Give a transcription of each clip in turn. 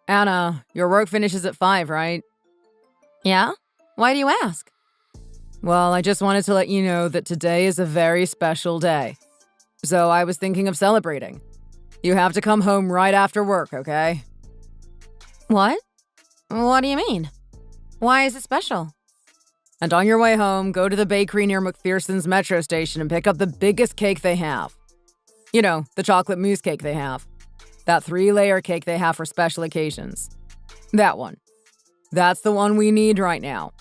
Anna, your work finishes at 5, right? Yeah? Why do you ask? Well, I just wanted to let you know that today is a very special day. So I was thinking of celebrating. You have to come home right after work, okay? What? What do you mean? Why is it special? And on your way home, go to the bakery near McPherson's metro station and pick up the biggest cake they have. You know, the chocolate mousse cake they have. That 3-layer cake they have for special occasions. That one. That's the one we need right now.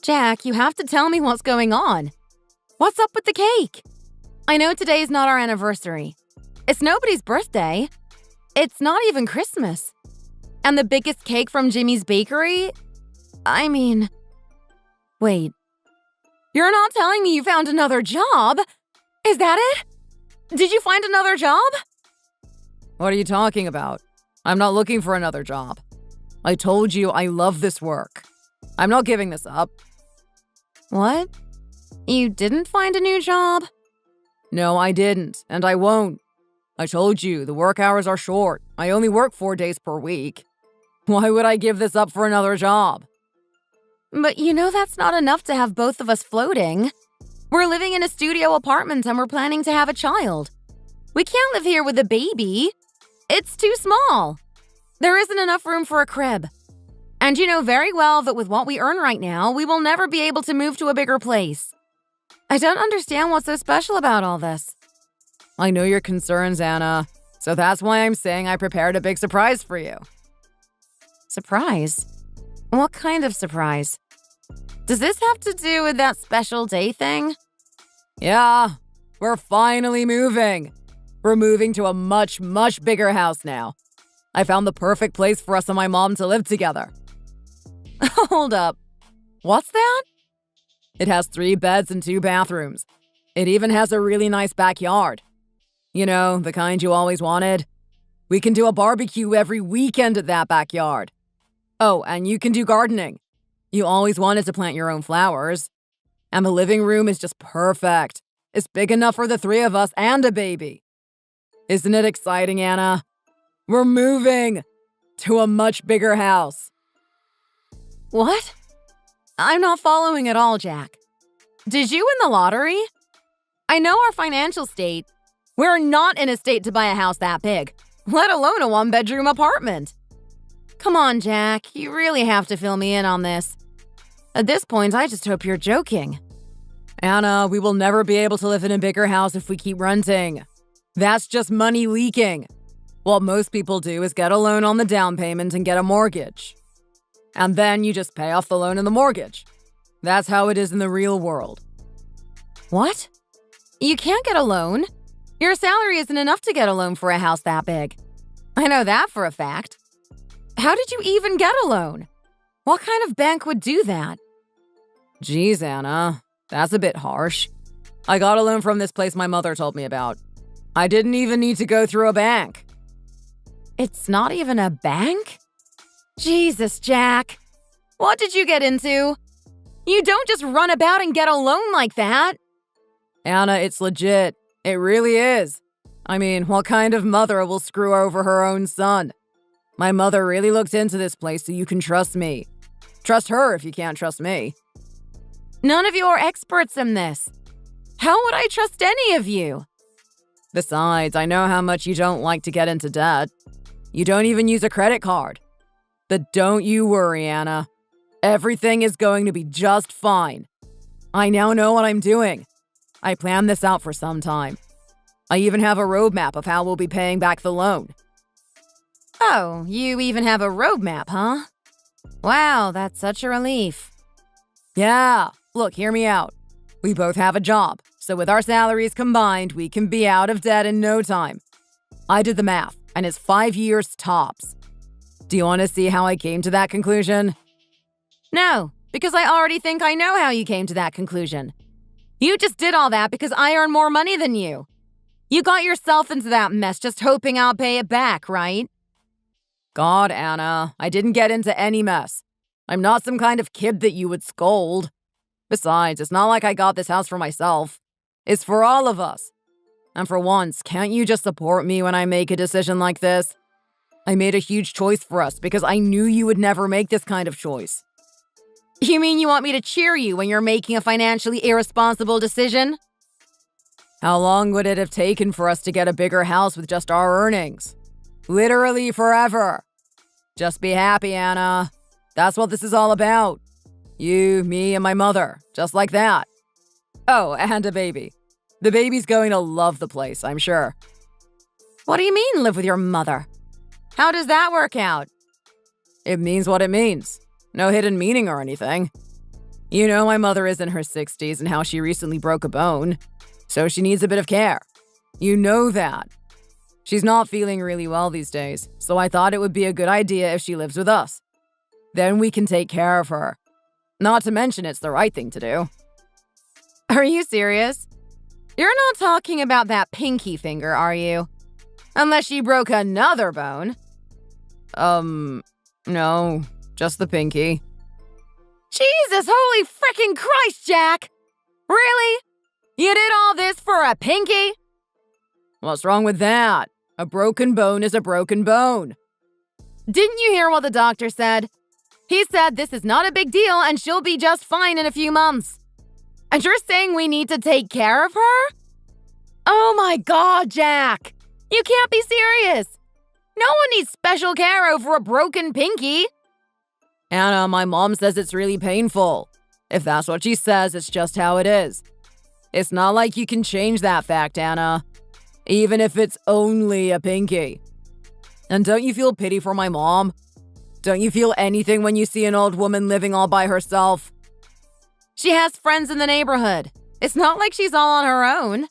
Jack, you have to tell me what's going on. What's up with the cake? I know today is not our anniversary. It's nobody's birthday. It's not even Christmas. And the biggest cake from Jimmy's bakery? I mean... Wait. You're not telling me you found another job? Is that it? Did you find another job? What are you talking about? I'm not looking for another job. I told you I love this work. I'm not giving this up. What? You didn't find a new job? No, I didn't, and I won't. I told you, the work hours are short. I only work 4 days per week. Why would I give this up for another job? But you know that's not enough to have both of us floating. We're living in a studio apartment and we're planning to have a child. We can't live here with a baby. It's too small. There isn't enough room for a crib. And you know very well that with what we earn right now, we will never be able to move to a bigger place. I don't understand what's so special about all this. I know your concerns, Anna. So that's why I'm saying I prepared a big surprise for you. Surprise? What kind of surprise? Does this have to do with that special day thing? Yeah, we're finally moving. We're moving to a much, much bigger house now. I found the perfect place for us and my mom to live together. Hold up. What's that? It has 3 beds and 2 bathrooms. It even has a really nice backyard. You know, the kind you always wanted. We can do a barbecue every weekend at that backyard. Oh, and you can do gardening. You always wanted to plant your own flowers. And the living room is just perfect. It's big enough for the 3 of us and a baby. Isn't it exciting, Anna? We're moving to a much bigger house. What? I'm not following at all, Jack. Did you win the lottery? I know our financial state. We're not in a state to buy a house that big, let alone a 1-bedroom apartment. Come on, Jack. You really have to fill me in on this. At this point, I just hope you're joking. Anna, we will never be able to live in a bigger house if we keep renting. That's just money leaking. What most people do is get a loan on the down payment and get a mortgage. And then you just pay off the loan and the mortgage. That's how it is in the real world. What? You can't get a loan. Your salary isn't enough to get a loan for a house that big. I know that for a fact. How did you even get a loan? What kind of bank would do that? Geez, Anna, that's a bit harsh. I got a loan from this place my mother told me about. I didn't even need to go through a bank. It's not even a bank? Jesus, Jack. What did you get into? You don't just run about and get a loan like that. Anna, it's legit. It really is. I mean, what kind of mother will screw over her own son? My mother really looked into this place, so you can trust me. Trust her if you can't trust me. None of you are experts in this. How would I trust any of you? Besides, I know how much you don't like to get into debt. You don't even use a credit card. But don't you worry, Anna. Everything is going to be just fine. I now know what I'm doing. I planned this out for some time. I even have a roadmap of how we'll be paying back the loan. Oh, you even have a roadmap, huh? Wow, that's such a relief. Yeah, look, hear me out. We both have a job, so with our salaries combined, we can be out of debt in no time. I did the math, and it's 5 years tops. Do you want to see how I came to that conclusion? No, because I already think I know how you came to that conclusion. You just did all that because I earn more money than you. You got yourself into that mess just hoping I'll pay it back, right? God, Anna, I didn't get into any mess. I'm not some kind of kid that you would scold. Besides, it's not like I got this house for myself. It's for all of us. And for once, can't you just support me when I make a decision like this? I made a huge choice for us because I knew you would never make this kind of choice. You mean you want me to cheer you when you're making a financially irresponsible decision? How long would it have taken for us to get a bigger house with just our earnings? Literally forever. Just be happy, Anna. That's what this is all about. You, me, and my mother. Just like that. Oh, and a baby. The baby's going to love the place, I'm sure. What do you mean, live with your mother? How does that work out? It means what it means. No hidden meaning or anything. You know my mother is in her 60s and how she recently broke a bone, so she needs a bit of care. You know that. She's not feeling really well these days, so I thought it would be a good idea if she lives with us. Then we can take care of her. Not to mention it's the right thing to do. Are you serious? You're not talking about that pinky finger, are you? Unless she broke another bone. No, just the pinky. Jesus, holy frickin' Christ, Jack! Really? You did all this for a pinky? What's wrong with that? A broken bone is a broken bone. Didn't you hear what the doctor said? He said this is not a big deal and she'll be just fine in a few months. And you're saying we need to take care of her? Oh my God, Jack! You can't be serious! No one needs special care over a broken pinky. Anna, my mom says it's really painful. If that's what she says, it's just how it is. It's not like you can change that fact, Anna. Even if it's only a pinky. And don't you feel pity for my mom? Don't you feel anything when you see an old woman living all by herself? She has friends in the neighborhood. It's not like she's all on her own.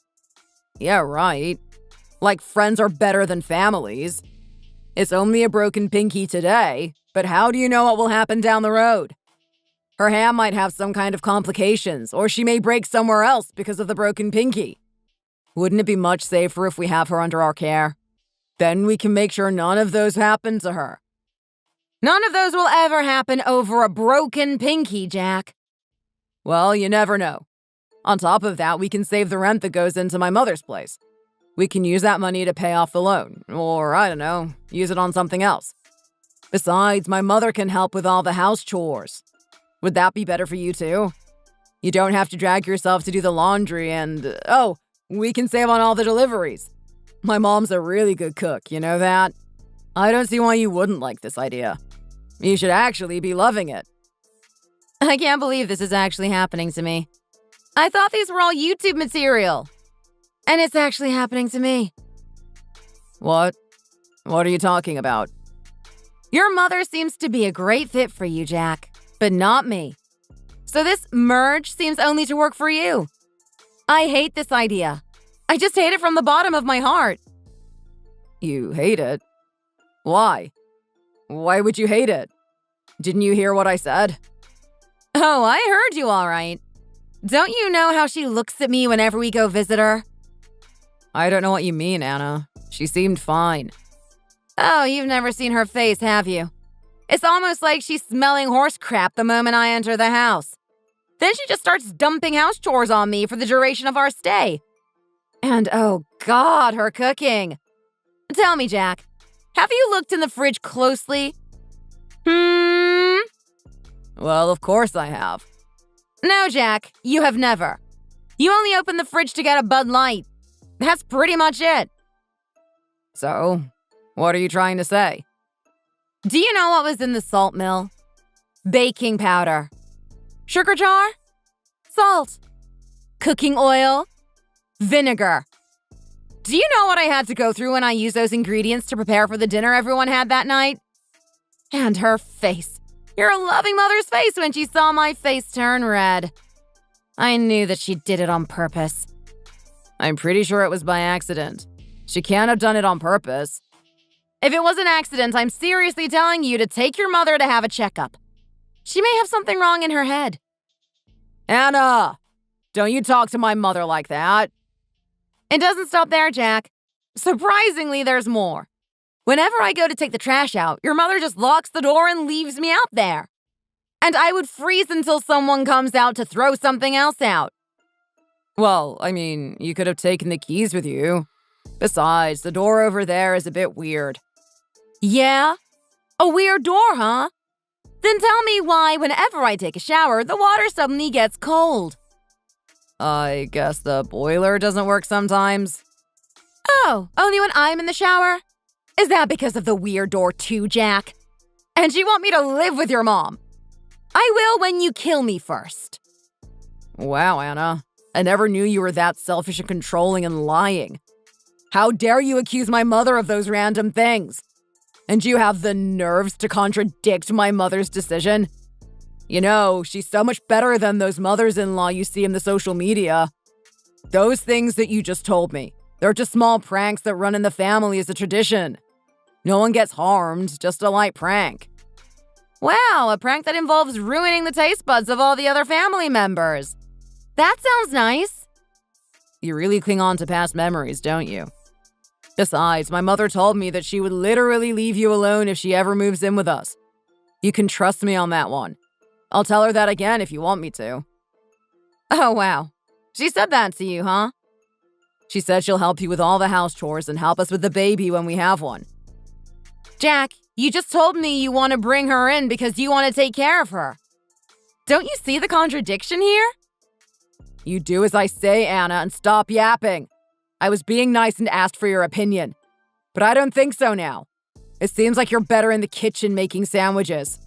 Yeah, right. Like friends are better than families. It's only a broken pinky today, but how do you know what will happen down the road? Her hand might have some kind of complications, or she may break somewhere else because of the broken pinky. Wouldn't it be much safer if we have her under our care? Then we can make sure none of those happen to her. None of those will ever happen over a broken pinky, Jack. Well, you never know. On top of that, we can save the rent that goes into my mother's place. We can use that money to pay off the loan, or, I don't know, use it on something else. Besides, my mother can help with all the house chores. Would that be better for you too? You don't have to drag yourself to do the laundry and, we can save on all the deliveries. My mom's a really good cook, you know that? I don't see why you wouldn't like this idea. You should actually be loving it. I can't believe this is actually happening to me. I thought these were all YouTube material. And it's actually happening to me. What? What are you talking about? Your mother seems to be a great fit for you, Jack, but not me. So this merge seems only to work for you. I hate this idea. I just hate it from the bottom of my heart. You hate it? Why? Why would you hate it? Didn't you hear what I said? Oh, I heard you all right. Don't you know how she looks at me whenever we go visit her? I don't know what you mean, Anna. She seemed fine. Oh, you've never seen her face, have you? It's almost like she's smelling horse crap the moment I enter the house. Then she just starts dumping house chores on me for the duration of our stay. And oh God, her cooking. Tell me, Jack, have you looked in the fridge closely? Well, of course I have. No, Jack, you have never. You only open the fridge to get a Bud Light. That's pretty much it. So, what are you trying to say? Do you know what was in the salt mill? Baking powder. Sugar jar? Salt. Cooking oil? Vinegar. Do you know what I had to go through when I used those ingredients to prepare for the dinner everyone had that night? And her face. Your loving mother's face when she saw my face turn red. I knew that she did it on purpose. I'm pretty sure it was by accident. She can't have done it on purpose. If it was an accident, I'm seriously telling you to take your mother to have a checkup. She may have something wrong in her head. Anna! Don't you talk to my mother like that. It doesn't stop there, Jack. Surprisingly, there's more. Whenever I go to take the trash out, your mother just locks the door and leaves me out there. And I would freeze until someone comes out to throw something else out. Well, I mean, you could have taken the keys with you. Besides, the door over there is a bit weird. Yeah? A weird door, huh? Then tell me why whenever I take a shower, the water suddenly gets cold. I guess the boiler doesn't work sometimes. Oh, only when I'm in the shower? Is that because of the weird door too, Jack? And you want me to live with your mom? I will when you kill me first. Wow, Anna. I never knew you were that selfish and controlling and lying. How dare you accuse my mother of those random things? And you have the nerves to contradict my mother's decision? You know, she's so much better than those mothers-in-law you see in the social media. Those things that you just told me, they're just small pranks that run in the family as a tradition. No one gets harmed, just a light prank. Wow, a prank that involves ruining the taste buds of all the other family members. That sounds nice. You really cling on to past memories, don't you? Besides, my mother told me that she would literally leave you alone if she ever moves in with us. You can trust me on that one. I'll tell her that again if you want me to. Oh, wow. She said that to you, huh? She said she'll help you with all the house chores and help us with the baby when we have one. Jack, you just told me you want to bring her in because you want to take care of her. Don't you see the contradiction here? You do as I say, Anna, and stop yapping. I was being nice and asked for your opinion. But I don't think so now. It seems like you're better in the kitchen making sandwiches.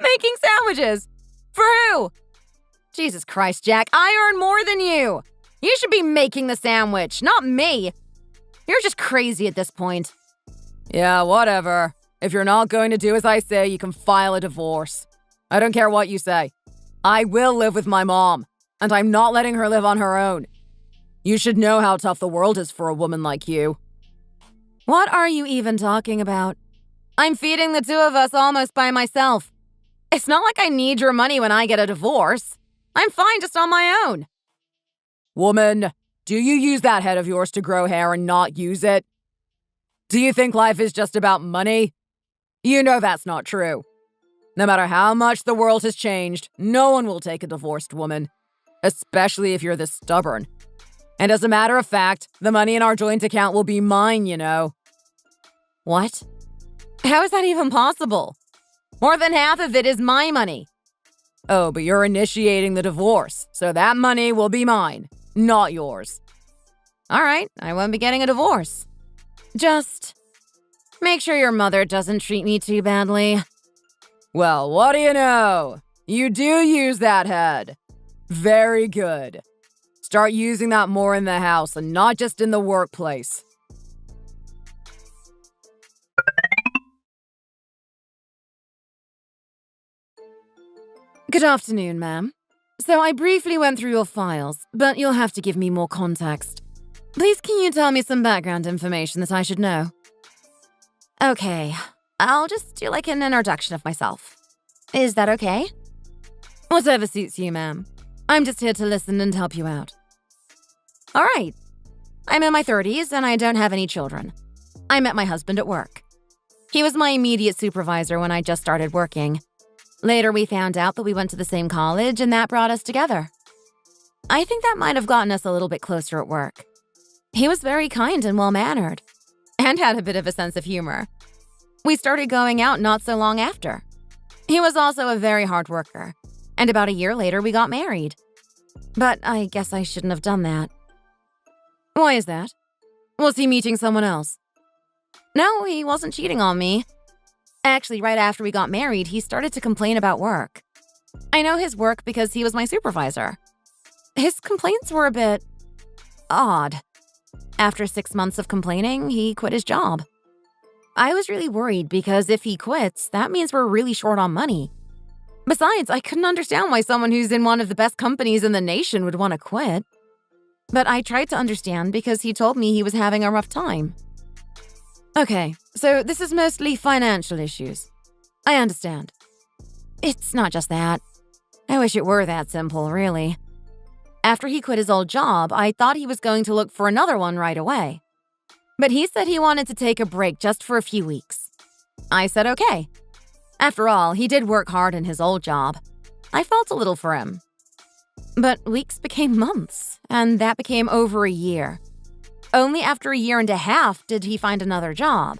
Making sandwiches? For who? Jesus Christ, Jack, I earn more than you. You should be making the sandwich, not me. You're just crazy at this point. Yeah, whatever. If you're not going to do as I say, you can file a divorce. I don't care what you say. I will live with my mom, and I'm not letting her live on her own. You should know how tough the world is for a woman like you. What are you even talking about? I'm feeding the two of us almost by myself. It's not like I need your money when I get a divorce. I'm fine just on my own. Woman, do you use that head of yours to grow hair and not use it? Do you think life is just about money? You know that's not true. No matter how much the world has changed, no one will take a divorced woman, especially if you're this stubborn. And as a matter of fact, the money in our joint account will be mine, you know. What? How is that even possible? More than half of it is my money. Oh, but you're initiating the divorce, so that money will be mine, not yours. All right, I won't be getting a divorce. Just make sure your mother doesn't treat me too badly. Well, what do you know? You do use that head. Very good. Start using that more in the house and not just in the workplace. Good afternoon, ma'am. So I briefly went through your files, but you'll have to give me more context. Please can you tell me some background information that I should know? Okay, I'll just do like an introduction of myself. Is that okay? Whatever suits you, ma'am. I'm just here to listen and help you out. All right. I'm in my 30s and I don't have any children. I met my husband at work. He was my immediate supervisor when I just started working. Later, we found out that we went to the same college and that brought us together. I think that might have gotten us a little bit closer at work. He was very kind and well-mannered, and had a bit of a sense of humor. We started going out not so long after. He was also a very hard worker, and about a year later we got married. But I guess I shouldn't have done that. Why is that? Was he meeting someone else? No, he wasn't cheating on me. Actually, right after we got married, he started to complain about work. I know his work because he was my supervisor. His complaints were a bit odd. After 6 months of complaining, he quit his job. I was really worried because if he quits, that means we're really short on money. Besides, I couldn't understand why someone who's in one of the best companies in the nation would want to quit. But I tried to understand because he told me he was having a rough time. Okay, so this is mostly financial issues. I understand. It's not just that. I wish it were that simple, really. After he quit his old job, I thought he was going to look for another one right away. But he said he wanted to take a break just for a few weeks. I said okay. After all, he did work hard in his old job. I felt a little for him. But weeks became months, and that became over a year. Only after a year and a half did he find another job.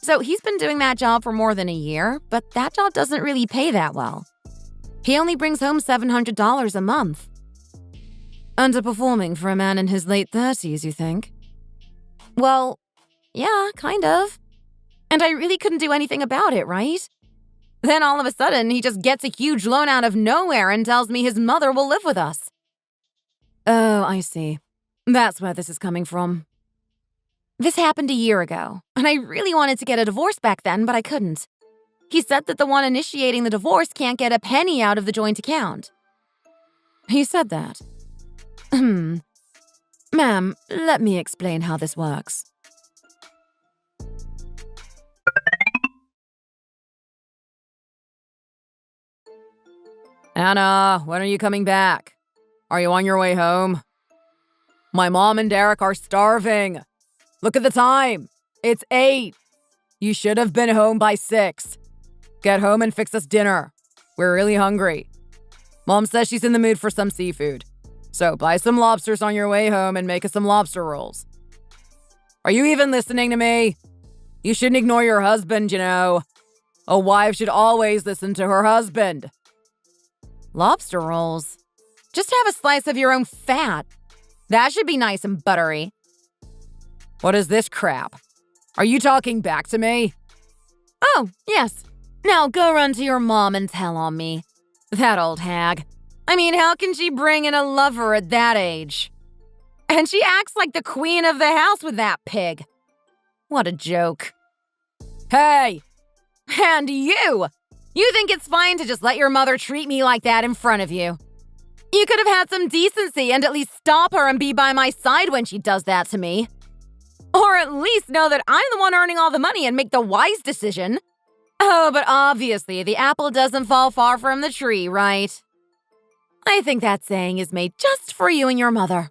So he's been doing that job for more than a year, but that job doesn't really pay that well. He only brings home $700 a month. Underperforming for a man in his late 30s, you think? Well, yeah, kind of. And I really couldn't do anything about it, right? Then all of a sudden, he just gets a huge loan out of nowhere and tells me his mother will live with us. Oh, I see. That's where this is coming from. This happened a year ago, and I really wanted to get a divorce back then, but I couldn't. He said that the one initiating the divorce can't get a penny out of the joint account. He said that. Ma'am, let me explain how this works. Anna, when are you coming back? Are you on your way home? My mom and Derek are starving. Look at the time. It's 8. You should have been home by 6. Get home and fix us dinner. We're really hungry. Mom says she's in the mood for some seafood. So buy some lobsters on your way home and make us some lobster rolls. Are you even listening to me? You shouldn't ignore your husband, you know. A wife should always listen to her husband. Lobster rolls? Just have a slice of your own fat. That should be nice and buttery. What is this crap? Are you talking back to me? Oh, yes. Now go run to your mom and tell on me. That old hag. I mean, how can she bring in a lover at that age? And she acts like the queen of the house with that pig. What a joke. Hey! And you! You think it's fine to just let your mother treat me like that in front of you? You could have had some decency and at least stop her and be by my side when she does that to me. Or at least know that I'm the one earning all the money and make the wise decision. Oh, but obviously the apple doesn't fall far from the tree, right? I think that saying is made just for you and your mother.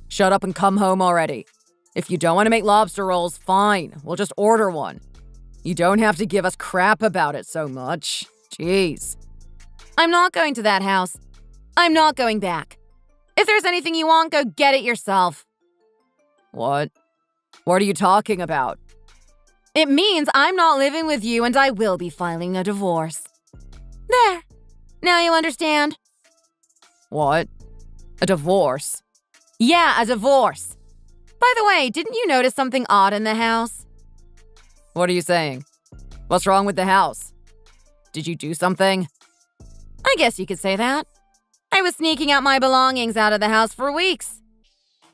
Shut up and come home already. If you don't want to make lobster rolls, fine. We'll just order one. You don't have to give us crap about it so much. Jeez. I'm not going to that house. I'm not going back. If there's anything you want, go get it yourself. What? What are you talking about? It means I'm not living with you and I will be filing a divorce. There. Now you understand? What? A divorce? Yeah, a divorce. By the way, didn't you notice something odd in the house? What are you saying? What's wrong with the house? Did you do something? I guess you could say that. I was sneaking out my belongings out of the house for weeks.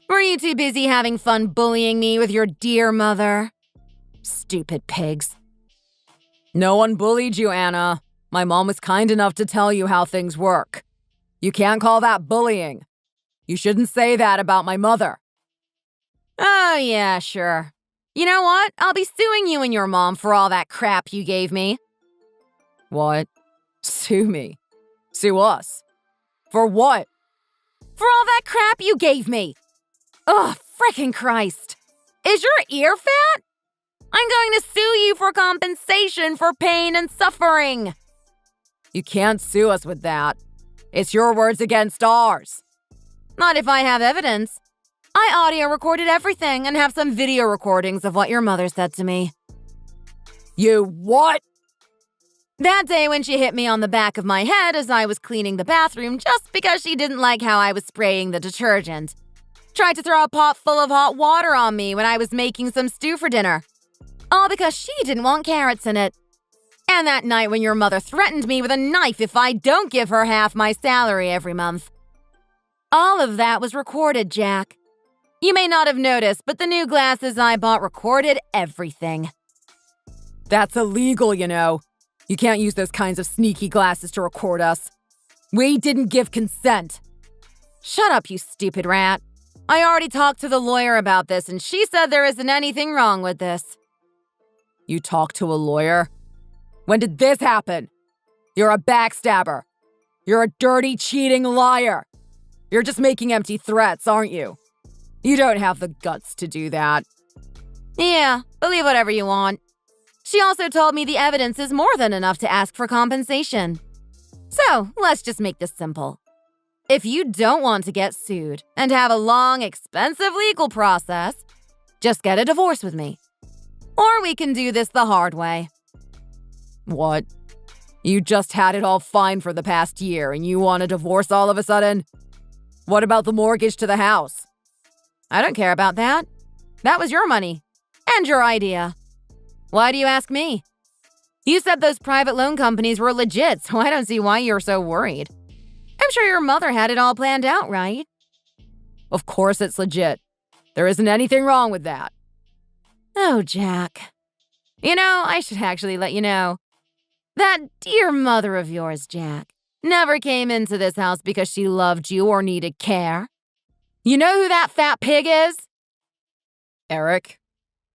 Were you too busy having fun bullying me with your dear mother? Stupid pigs. No one bullied you, Anna. My mom was kind enough to tell you how things work. You can't call that bullying. You shouldn't say that about my mother. Oh, yeah, sure. You know what? I'll be suing you and your mom for all that crap you gave me. What? Sue me? Sue us? For what? For all that crap you gave me. Ugh, frickin' Christ. Is your ear fat? I'm going to sue you for compensation for pain and suffering. You can't sue us with that. It's your words against ours. Not if I have evidence. I audio recorded everything and have some video recordings of what your mother said to me. You what? That day when she hit me on the back of my head as I was cleaning the bathroom just because she didn't like how I was spraying the detergent. Tried to throw a pot full of hot water on me when I was making some stew for dinner. All because she didn't want carrots in it. And that night when your mother threatened me with a knife if I don't give her half my salary every month. All of that was recorded, Jack. You may not have noticed, but the new glasses I bought recorded everything. That's illegal, you know. You can't use those kinds of sneaky glasses to record us. We didn't give consent. Shut up, you stupid rat. I already talked to the lawyer about this, and she said there isn't anything wrong with this. You talked to a lawyer? When did this happen? You're a backstabber. You're a dirty, cheating liar. You're just making empty threats, aren't you? You don't have the guts to do that. Yeah, believe whatever you want. She also told me the evidence is more than enough to ask for compensation. So, let's just make this simple. If you don't want to get sued and have a long, expensive legal process, just get a divorce with me. Or we can do this the hard way. What? You just had it all fine for the past year and you want a divorce all of a sudden? What about the mortgage to the house? I don't care about that. That was your money. And your idea. Why do you ask me? You said those private loan companies were legit, so I don't see why you're so worried. I'm sure your mother had it all planned out, right? Of course it's legit. There isn't anything wrong with that. Oh, Jack. You know, I should actually let you know. That dear mother of yours, Jack, never came into this house because she loved you or needed care. You know who that fat pig is? Eric.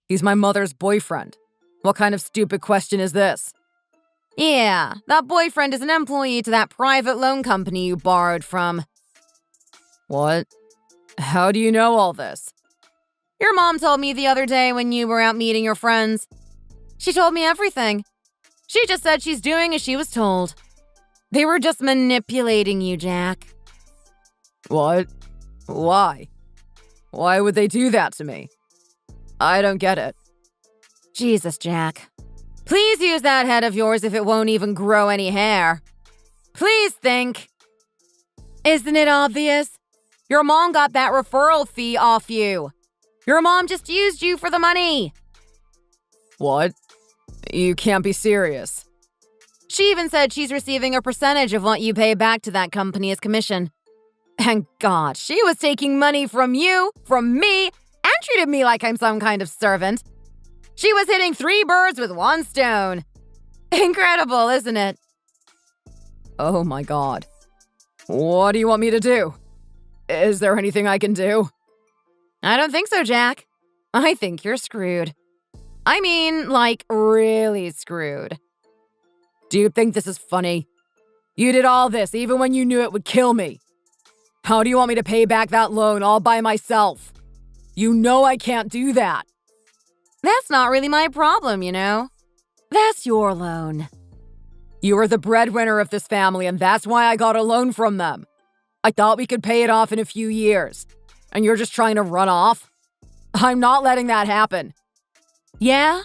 He's my mother's boyfriend. What kind of stupid question is this? Yeah, that boyfriend is an employee to that private loan company you borrowed from. What? How do you know all this? Your mom told me the other day when you were out meeting your friends. She told me everything. She just said she's doing as she was told. They were just manipulating you, Jack. What? Why? Why would they do that to me? I don't get it. Jesus, Jack. Please use that head of yours if it won't even grow any hair. Please think. Isn't it obvious? Your mom got that referral fee off you. Your mom just used you for the money. What? You can't be serious. She even said she's receiving a percentage of what you pay back to that company as commission. And God, she was taking money from you, from me, and treated me like I'm some kind of servant. She was hitting 3 birds with 1 stone. Incredible, isn't it? Oh my God. What do you want me to do? Is there anything I can do? I don't think so, Jack. I think you're screwed. I mean, like, really screwed. Do you think this is funny? You did all this even when you knew it would kill me. How do you want me to pay back that loan all by myself? You know I can't do that. That's not really my problem, you know. That's your loan. You are the breadwinner of this family, and that's why I got a loan from them. I thought we could pay it off in a few years. And you're just trying to run off? I'm not letting that happen. Yeah?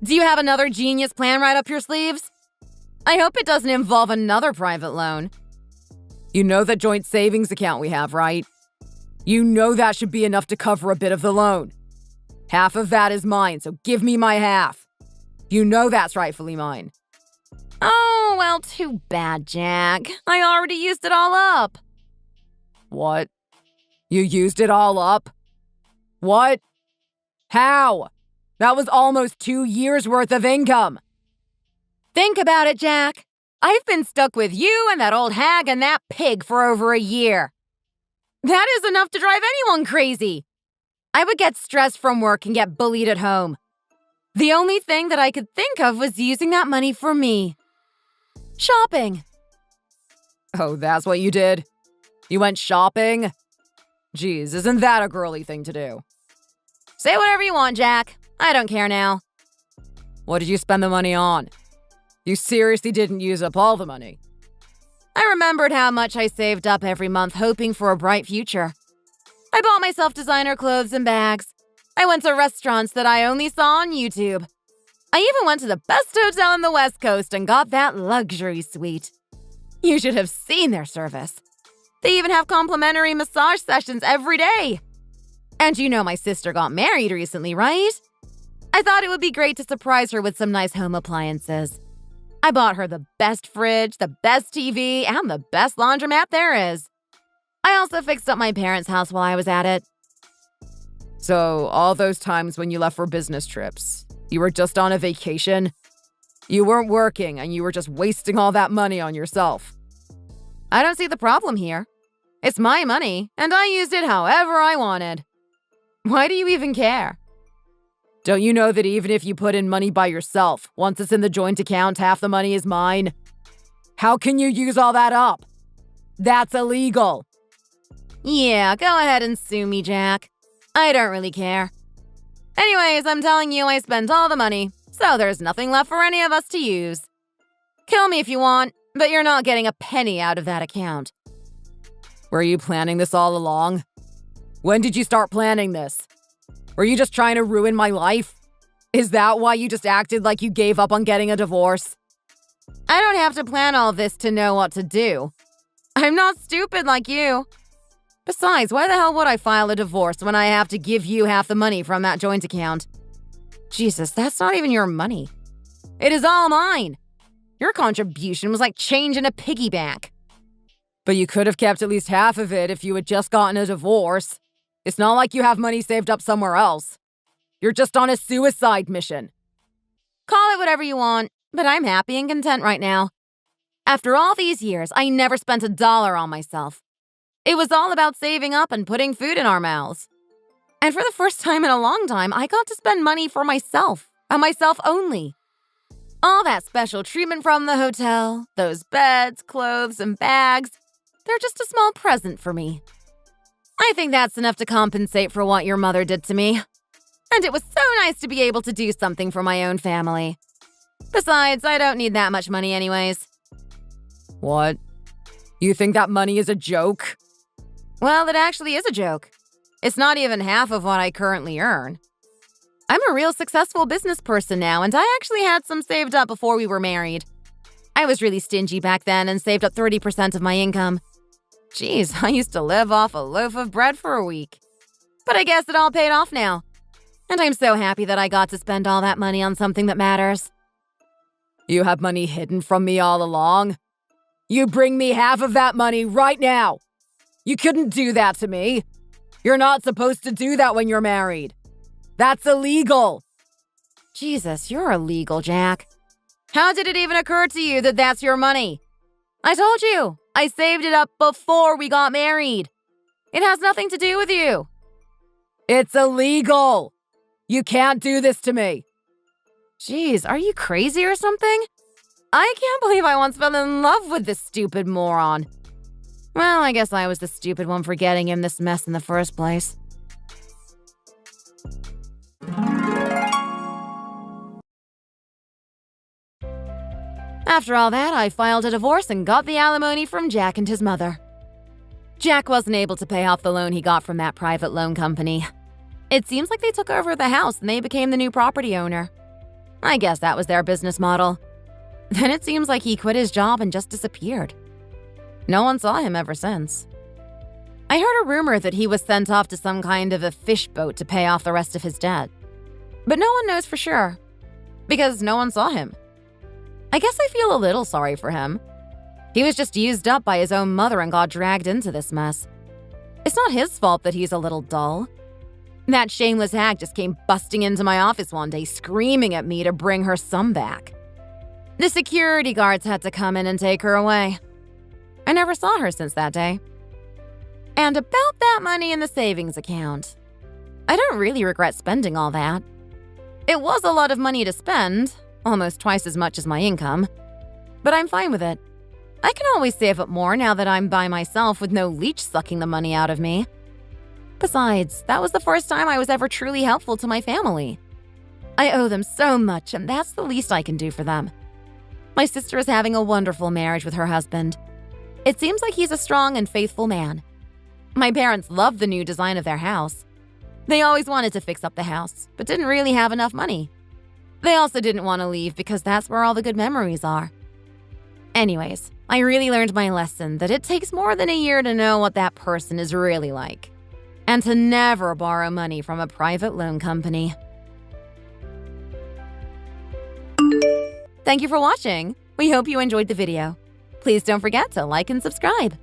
Do you have another genius plan right up your sleeves? I hope it doesn't involve another private loan. You know that joint savings account we have, right? You know that should be enough to cover a bit of the loan. Half of that is mine, so give me my half. You know that's rightfully mine. Oh, well, too bad, Jack. I already used it all up. What? You used it all up? What? How? That was almost 2 years' worth of income. Think about it, Jack. I've been stuck with you and that old hag and that pig for over a year. That is enough to drive anyone crazy. I would get stressed from work and get bullied at home. The only thing that I could think of was using that money for me. Shopping. Oh, that's what you did? You went shopping? Geez, isn't that a girly thing to do? Say whatever you want, Jack. I don't care now. What did you spend the money on? You seriously didn't use up all the money. I remembered how much I saved up every month hoping for a bright future. I bought myself designer clothes and bags. I went to restaurants that I only saw on YouTube. I even went to the best hotel in the West Coast and got that luxury suite. You should have seen their service. They even have complimentary massage sessions every day. And you know my sister got married recently, right? I thought it would be great to surprise her with some nice home appliances. I bought her the best fridge, the best TV, and the best laundromat there is. I also fixed up my parents' house while I was at it. So, all those times when you left for business trips, you were just on a vacation? You weren't working and you were just wasting all that money on yourself. I don't see the problem here. It's my money, and I used it however I wanted. Why do you even care? Don't you know that even if you put in money by yourself, once it's in the joint account, half the money is mine? How can you use all that up? That's illegal. Yeah, go ahead and sue me, Jack. I don't really care. Anyways, I'm telling you I spent all the money, so there's nothing left for any of us to use. Kill me if you want, but you're not getting a penny out of that account. Were you planning this all along? When did you start planning this? Were you just trying to ruin my life? Is that why you just acted like you gave up on getting a divorce? I don't have to plan all this to know what to do. I'm not stupid like you. Besides, why the hell would I file a divorce when I have to give you half the money from that joint account? Jesus, that's not even your money. It is all mine. Your contribution was like change in a piggy bank. But you could have kept at least half of it if you had just gotten a divorce. It's not like you have money saved up somewhere else. You're just on a suicide mission. Call it whatever you want, but I'm happy and content right now. After all these years, I never spent $1 on myself. It was all about saving up and putting food in our mouths. And for the first time in a long time, I got to spend money for myself, and myself only. All that special treatment from the hotel, those beds, clothes, and bags, they're just a small present for me. I think that's enough to compensate for what your mother did to me. And it was so nice to be able to do something for my own family. Besides, I don't need that much money anyways. What? You think that money is a joke? Well, it actually is a joke. It's not even half of what I currently earn. I'm a real successful business person now, and I actually had some saved up before we were married. I was really stingy back then and saved up 30% of my income. Geez, I used to live off a loaf of bread for a week. But I guess it all paid off now. And I'm so happy that I got to spend all that money on something that matters. You have money hidden from me all along. You bring me half of that money right now. You couldn't do that to me. You're not supposed to do that when you're married. That's illegal. Jesus, you're illegal, Jack. How did it even occur to you that that's your money? I told you, I saved it up before we got married. It has nothing to do with you. It's illegal. You can't do this to me. Jeez, are you crazy or something? I can't believe I once fell in love with this stupid moron. Well, I guess I was the stupid one for getting him this mess in the first place. After all that, I filed a divorce and got the alimony from Jack and his mother. Jack wasn't able to pay off the loan he got from that private loan company. It seems like they took over the house and they became the new property owner. I guess that was their business model. Then it seems like he quit his job and just disappeared. No one saw him ever since. I heard a rumor that he was sent off to some kind of a fish boat to pay off the rest of his debt. But no one knows for sure, because no one saw him. I guess I feel a little sorry for him. He was just used up by his own mother and got dragged into this mess. It's not his fault that he's a little dull. That shameless hag just came busting into my office one day screaming at me to bring her son back. The security guards had to come in and take her away. I never saw her since that day. And about that money in the savings account, I don't really regret spending all that. It was a lot of money to spend, almost twice as much as my income, but I'm fine with it. I can always save up more now that I'm by myself with no leech sucking the money out of me. Besides, that was the first time I was ever truly helpful to my family. I owe them so much, and that's the least I can do for them. My sister is having a wonderful marriage with her husband. It seems like he's a strong and faithful man. My parents loved the new design of their house. They always wanted to fix up the house, but didn't really have enough money. They also didn't want to leave because that's where all the good memories are. Anyways, I really learned my lesson that it takes more than a year to know what that person is really like, and to never borrow money from a private loan company. Thank you for watching. We hope you enjoyed the video. Please don't forget to like and subscribe.